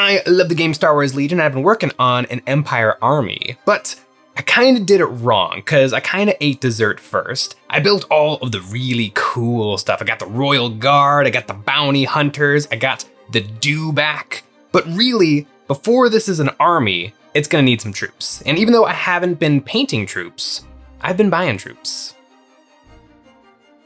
I love the game Star Wars Legion. I've been working on an Empire army, but I kind of did it wrong because I kind of ate dessert first. I built all of the really cool stuff. I got the Royal Guard, I got the Bounty Hunters, I got the Dewback. But really, before this is an army, it's gonna need some troops. And even though I haven't been painting troops, I've been buying troops.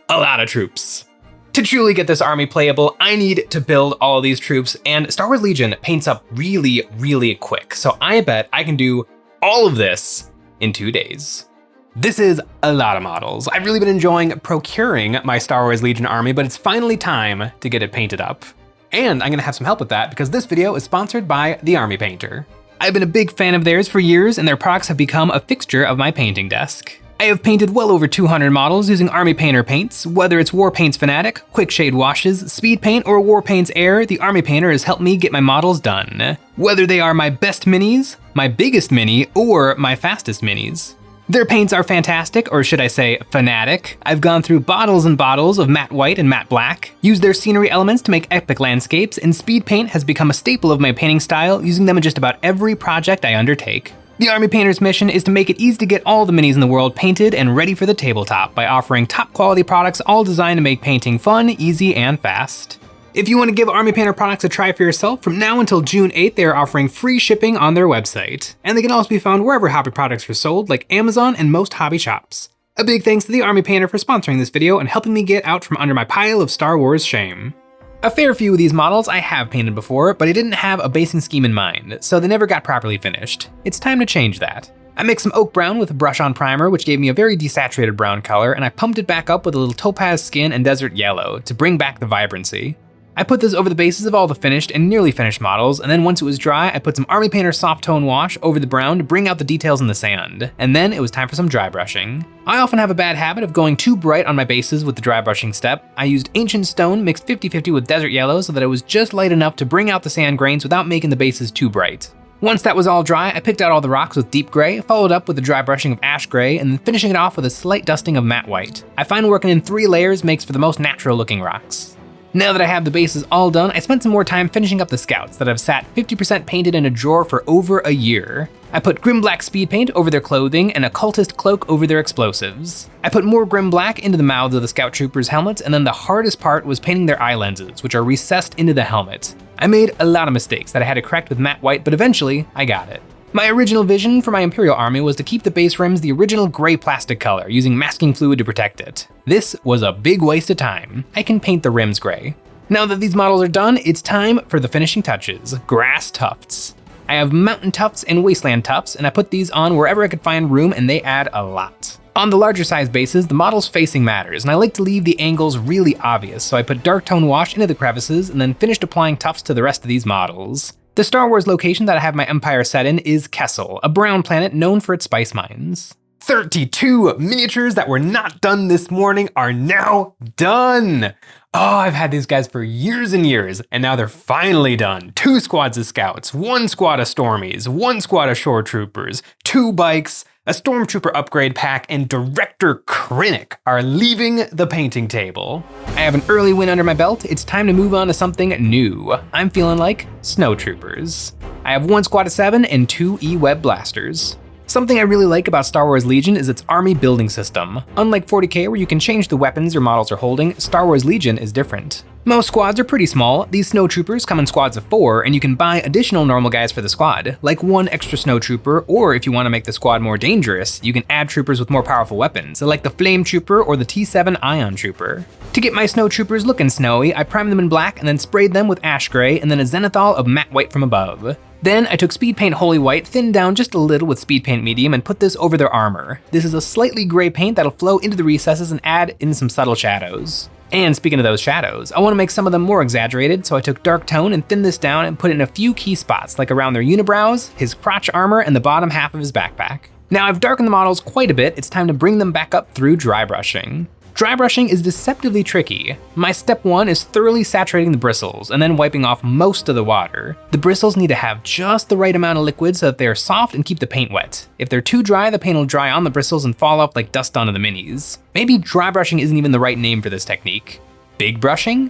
A lot of troops. To truly get this army playable, I need to build all of these troops, and Star Wars Legion paints up really, really quick. So I bet I can do all of this in 2 days. This is a lot of models. I've really been enjoying procuring my Star Wars Legion army, but it's finally time to get it painted up. And I'm gonna have some help with that because this video is sponsored by The Army Painter. I've been a big fan of theirs for years, and their products have become a fixture of my painting desk. I have painted well over 200 models using Army Painter paints. Whether it's War Paints Fanatic, Quick Shade Washes, Speed Paint, or War Paints Air, the Army Painter has helped me get my models done. Whether they are my best minis, my biggest mini, or my fastest minis. Their paints are fantastic, or should I say fanatic. I've gone through bottles and bottles of matte white and matte black, used their scenery elements to make epic landscapes, and Speed Paint has become a staple of my painting style, using them in just about every project I undertake. The Army Painter's mission is to make it easy to get all the minis in the world painted and ready for the tabletop by offering top quality products all designed to make painting fun, easy, and fast. If you want to give Army Painter products a try for yourself, from now until June 8th, they are offering free shipping on their website. And they can also be found wherever hobby products are sold, like Amazon and most hobby shops. A big thanks to the Army Painter for sponsoring this video and helping me get out from under my pile of Star Wars shame. A fair few of these models I have painted before, but I didn't have a basing scheme in mind, so they never got properly finished. It's time to change that. I mixed some oak brown with a brush-on primer, which gave me a very desaturated brown color, and I pumped it back up with a little topaz skin and desert yellow to bring back the vibrancy. I put this over the bases of all the finished and nearly finished models, and then once it was dry, I put some Army Painter soft tone wash over the brown to bring out the details in the sand, and then it was time for some dry brushing. I often have a bad habit of going too bright on my bases with the dry brushing step. I used Ancient Stone mixed 50-50 with Desert Yellow so that it was just light enough to bring out the sand grains without making the bases too bright. Once that was all dry, I picked out all the rocks with deep gray, followed up with the dry brushing of ash gray, and then finishing it off with a slight dusting of matte white. I find working in 3 layers makes for the most natural looking rocks. Now that I have the bases all done, I spent some more time finishing up the scouts that have sat 50% painted in a drawer for over a year. I put Grim Black speed paint over their clothing and a cultist cloak over their explosives. I put more Grim Black into the mouths of the Scout Troopers' helmets, and then the hardest part was painting their eye lenses, which are recessed into the helmet. I made a lot of mistakes that I had to correct with matte white, but eventually I got it. My original vision for my Imperial army was to keep the base rims the original gray plastic color, using masking fluid to protect it. This was a big waste of time. I can paint the rims gray. Now that these models are done, it's time for the finishing touches, grass tufts. I have mountain tufts and wasteland tufts, and I put these on wherever I could find room, and they add a lot. On the larger size bases, the model's facing matters, and I like to leave the angles really obvious, so I put dark tone wash into the crevices and then finished applying tufts to the rest of these models. The Star Wars location that I have my Empire set in is Kessel, a brown planet known for its spice mines. 32 miniatures that were not done this morning are now done! Oh, I've had these guys for years and years, and now they're finally done. 2 squads of scouts, 1 squad of stormies, 1 squad of shore troopers, 2 bikes, a stormtrooper upgrade pack, and Director Krennic are leaving the painting table. I have an early win under my belt. It's time to move on to something new. I'm feeling like snow troopers. I have 1 squad of 7 and 2 E-Web blasters. Something I really like about Star Wars Legion is its army building system. Unlike 40k where you can change the weapons your models are holding, Star Wars Legion is different. Most squads are pretty small. These snowtroopers come in squads of 4, and you can buy additional normal guys for the squad, like 1 extra snowtrooper, or if you want to make the squad more dangerous, you can add troopers with more powerful weapons, like the Flame Trooper or the T7 Ion Trooper. To get my snowtroopers looking snowy, I primed them in black and then sprayed them with ash gray and then a zenithal of matte white from above. Then I took Speed Paint Holy White, thinned down just a little with Speed Paint Medium, and put this over their armor. This is a slightly gray paint that'll flow into the recesses and add in some subtle shadows. And speaking of those shadows, I want to make some of them more exaggerated, so I took Dark Tone and thinned this down and put it in a few key spots, like around their unibrows, his crotch armor, and the bottom half of his backpack. Now I've darkened the models quite a bit, it's time to bring them back up through dry brushing. Dry brushing is deceptively tricky. My step 1 is thoroughly saturating the bristles and then wiping off most of the water. The bristles need to have just the right amount of liquid so that they are soft and keep the paint wet. If they're too dry, the paint will dry on the bristles and fall off like dust onto the minis. Maybe dry brushing isn't even the right name for this technique. Big brushing?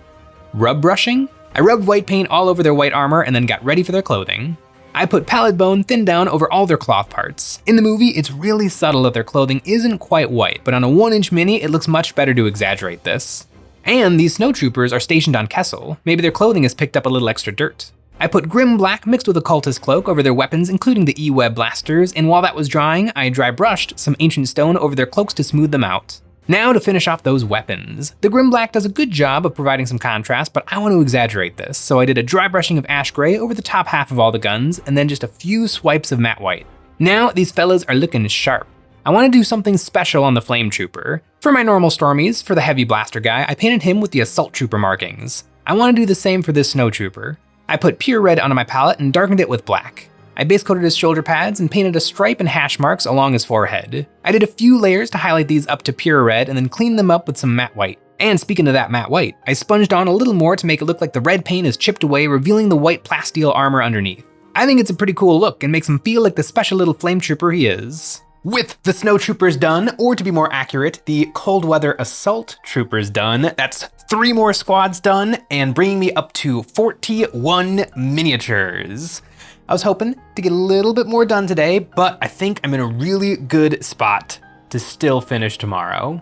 Rub brushing? I rubbed white paint all over their white armor and then got ready for their clothing. I put pallid bone thin down over all their cloth parts. In the movie, it's really subtle that their clothing isn't quite white, but on a 1-inch mini, it looks much better to exaggerate this. And these snowtroopers are stationed on Kessel. Maybe their clothing has picked up a little extra dirt. I put grim black mixed with a cultist cloak over their weapons, including the E-web blasters, and while that was drying, I dry brushed some ancient stone over their cloaks to smooth them out. Now to finish off those weapons. The grim black does a good job of providing some contrast, but I want to exaggerate this, so I did a dry brushing of ash gray over the top half of all the guns, and then just a few swipes of matte white. Now these fellas are looking sharp. I want to do something special on the flame trooper. For my normal stormies, for the heavy blaster guy, I painted him with the assault trooper markings. I want to do the same for this snow trooper. I put pure red onto my palette and darkened it with black. I base coated his shoulder pads and painted a stripe and hash marks along his forehead. I did a few layers to highlight these up to pure red and then cleaned them up with some matte white. And speaking of that matte white, I sponged on a little more to make it look like the red paint is chipped away, revealing the white plasteel armor underneath. I think it's a pretty cool look and makes him feel like the special little flame trooper he is. With the snow troopers done, or to be more accurate, the cold weather assault troopers done, that's 3 more squads done and bringing me up to 41 miniatures. I was hoping to get a little bit more done today, but I think I'm in a really good spot to still finish tomorrow.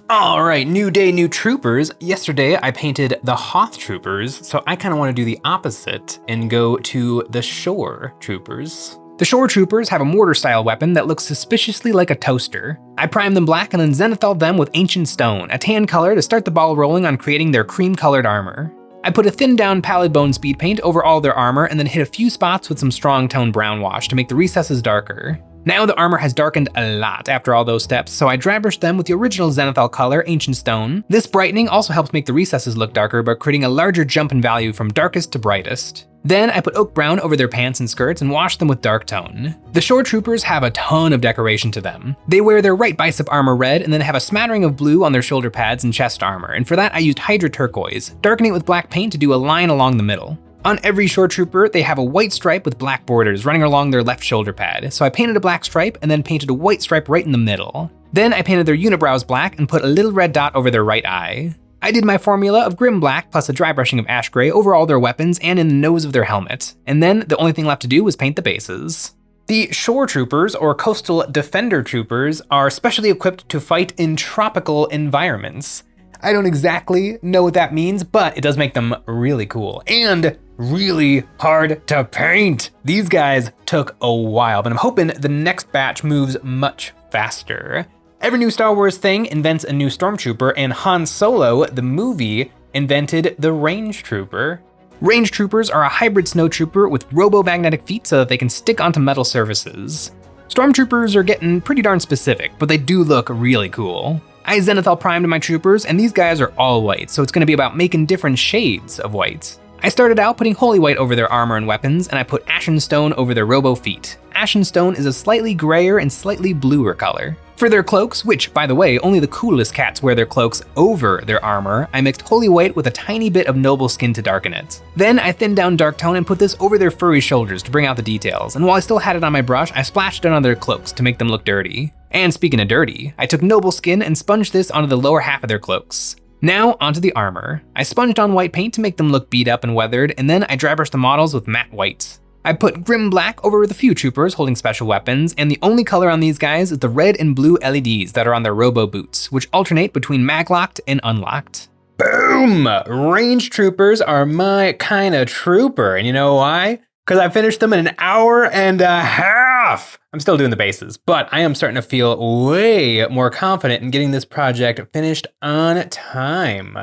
All right, new day, new troopers. Yesterday I painted the Hoth troopers, so I kind of want to do the opposite and go to the shore troopers. The shore troopers have a mortar style weapon that looks suspiciously like a toaster. I primed them black and then zenithal them with ancient stone, a tan color to start the ball rolling on creating their cream colored armor. I put a thinned down pallid bone speed paint over all their armor and then hit a few spots with some strong tone brown wash to make the recesses darker. Now the armor has darkened a lot after all those steps, so I dry brushed them with the original zenithal color, ancient stone. This brightening also helps make the recesses look darker by creating a larger jump in value from darkest to brightest. Then I put oak brown over their pants and skirts and washed them with dark tone. The shore troopers have a ton of decoration to them. They wear their right bicep armor red and then have a smattering of blue on their shoulder pads and chest armor, and for that I used Hydra turquoise, darkening it with black paint to do a line along the middle. On every shore trooper, they have a white stripe with black borders running along their left shoulder pad, so I painted a black stripe and then painted a white stripe right in the middle. Then I painted their unibrows black and put a little red dot over their right eye. I did my formula of grim black plus a dry brushing of ash gray over all their weapons and in the nose of their helmet, and then the only thing left to do was paint the bases. The shore troopers, or coastal defender troopers, are specially equipped to fight in tropical environments. I don't exactly know what that means, but it does make them really cool and really hard to paint. These guys took a while, but I'm hoping the next batch moves much faster. Every new Star Wars thing invents a new stormtrooper, and Han Solo, the movie, invented the range trooper. Range troopers are a hybrid snow trooper with robo-magnetic feet so that they can stick onto metal surfaces. Stormtroopers are getting pretty darn specific, but they do look really cool. I zenithal primed my troopers, and these guys are all white, so it's gonna be about making different shades of white. I started out putting holy white over their armor and weapons, and I put ashen stone over their robo feet. Ashen stone is a slightly grayer and slightly bluer color. For their cloaks, which, by the way, only the coolest cats wear their cloaks over their armor, I mixed holy white with a tiny bit of noble skin to darken it. Then I thinned down dark tone and put this over their furry shoulders to bring out the details, and while I still had it on my brush, I splashed it on their cloaks to make them look dirty. And speaking of dirty, I took noble skin and sponged this onto the lower half of their cloaks. Now onto the armor. I sponged on white paint to make them look beat up and weathered, and then I dry brushed the models with matte white. I put grim black over the few troopers holding special weapons, and the only color on these guys is the red and blue LEDs that are on their robo boots, which alternate between mag-locked and unlocked. Boom! Range troopers are my kind of trooper, and you know why? Because I finished them in an hour and a half! I'm still doing the bases, but I am starting to feel way more confident in getting this project finished on time.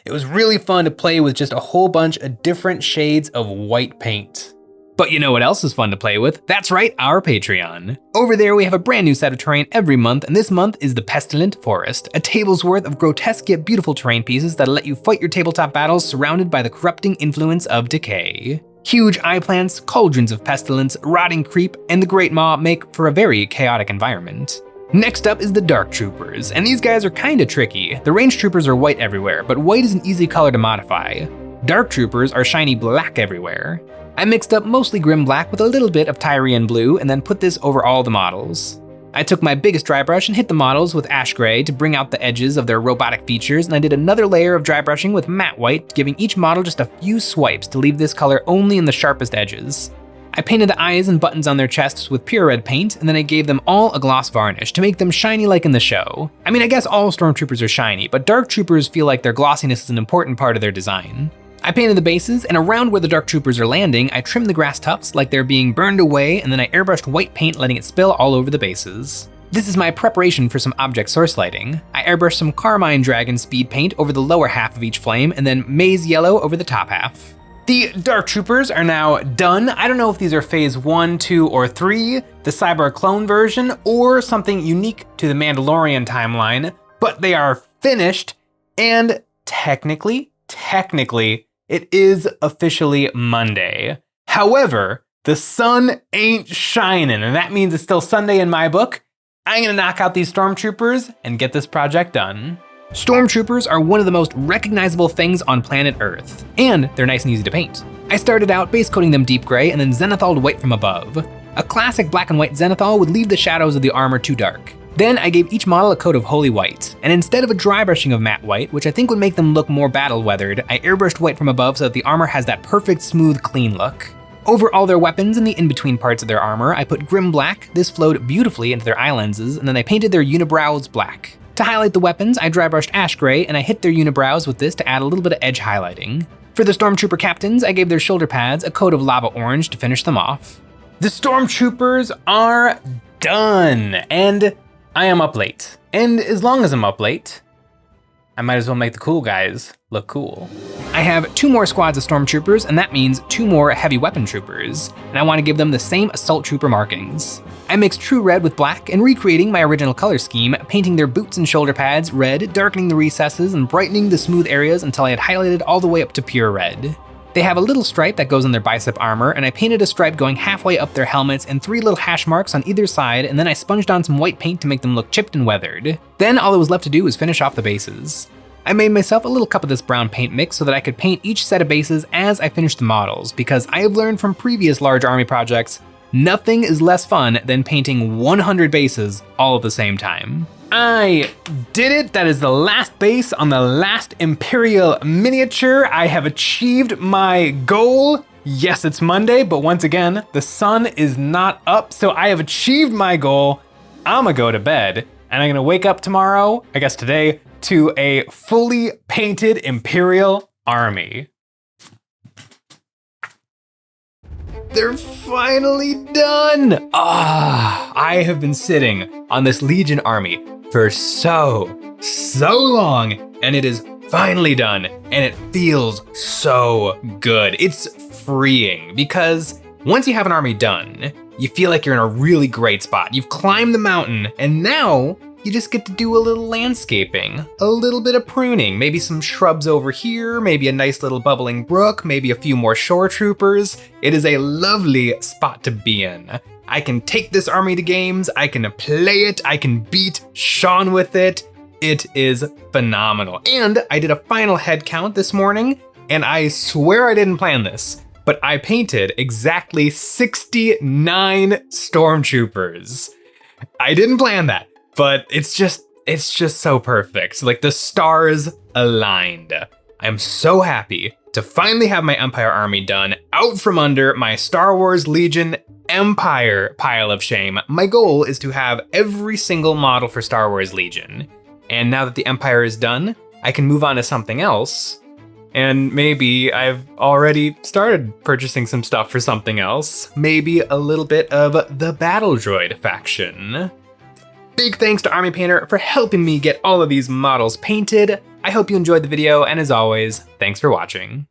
It was really fun to play with just a whole bunch of different shades of white paint. But you know what else is fun to play with? That's right, our Patreon. Over there we have a brand new set of terrain every month, and this month is the Pestilent Forest, a table's worth of grotesque yet beautiful terrain pieces that'll let you fight your tabletop battles surrounded by the corrupting influence of decay. Huge eye plants, cauldrons of pestilence, rotting creep, and the Great Maw make for a very chaotic environment. Next up is the Dark Troopers, and these guys are kinda tricky. The Range Troopers are white everywhere, but white is an easy color to modify. Dark Troopers are shiny black everywhere. I mixed up mostly grim black with a little bit of Tyrian blue and then put this over all the models. I took my biggest dry brush and hit the models with ash gray to bring out the edges of their robotic features, and I did another layer of dry brushing with matte white, giving each model just a few swipes to leave this color only in the sharpest edges. I painted the eyes and buttons on their chests with pure red paint, and then I gave them all a gloss varnish to make them shiny like in the show. I mean, I guess all Stormtroopers are shiny, but Dark Troopers feel like their glossiness is an important part of their design. I painted the bases, and around where the Dark Troopers are landing, I trimmed the grass tufts like they're being burned away, and then I airbrushed white paint, letting it spill all over the bases. This is my preparation for some object source lighting. I airbrushed some Carmine Dragon speed paint over the lower half of each flame, and then maize yellow over the top half. The Dark Troopers are now done. I don't know if these are phase 1, 2, or 3, the Cyber clone version, or something unique to the Mandalorian timeline, but they are finished, and technically, it is officially Monday. However, the sun ain't shining, and that means it's still Sunday in my book. I'm gonna knock out these Stormtroopers and get this project done. Stormtroopers are one of the most recognizable things on planet Earth, and they're nice and easy to paint. I started out base coating them deep gray and then zenithaled white from above. A classic black and white zenithal would leave the shadows of the armor too dark. Then I gave each model a coat of holy white, and instead of a dry brushing of matte white, which I think would make them look more battle weathered, I airbrushed white from above so that the armor has that perfect smooth clean look. Over all their weapons and the in-between parts of their armor, I put grim black. This flowed beautifully into their eye lenses, and then I painted their unibrows black. To highlight the weapons, I dry brushed ash gray, and I hit their unibrows with this to add a little bit of edge highlighting. For the Stormtrooper captains, I gave their shoulder pads a coat of lava orange to finish them off. The Stormtroopers are done, and I am up late. And as long as I'm up late, I might as well make the cool guys look cool. I have 2 more squads of Stormtroopers, and that means 2 more heavy weapon troopers, and I want to give them the same assault trooper markings. I mixed true red with black and recreating my original color scheme, painting their boots and shoulder pads red, darkening the recesses and brightening the smooth areas until I had highlighted all the way up to pure red. They have a little stripe that goes on their bicep armor, and I painted a stripe going halfway up their helmets and 3 little hash marks on either side, and then I sponged on some white paint to make them look chipped and weathered. Then all that was left to do was finish off the bases. I made myself a little cup of this brown paint mix so that I could paint each set of bases as I finished the models, because I have learned from previous large army projects, nothing is less fun than painting 100 bases all at the same time. I did it. That is the last base on the last Imperial miniature. I have achieved my goal. Yes, it's Monday, but once again, the sun is not up, so I have achieved my goal. I'm gonna go to bed, and I'm gonna wake up tomorrow, I guess today, to a fully painted Imperial army. They're finally done! I have been sitting on this Legion army for so long, and it is finally done, and it feels so good. It's freeing, because once you have an army done, you feel like you're in a really great spot. You've climbed the mountain, and now you just get to do a little landscaping, a little bit of pruning, maybe some shrubs over here, maybe a nice little bubbling brook, maybe a few more shore troopers. It is a lovely spot to be in. I can take this army to games, I can play it, I can beat Sean with it. It is phenomenal. And I did a final head count this morning, and I swear I didn't plan this, but I painted exactly 69 Stormtroopers. I didn't plan that. But it's just so perfect. Like the stars aligned. I'm so happy to finally have my Empire army done, out from under my Star Wars Legion Empire pile of shame. My goal is to have every single model for Star Wars Legion. And now that the Empire is done, I can move on to something else. And maybe I've already started purchasing some stuff for something else. Maybe a little bit of the Battle Droid faction. Big thanks to Army Painter for helping me get all of these models painted. I hope you enjoyed the video, and as always, thanks for watching.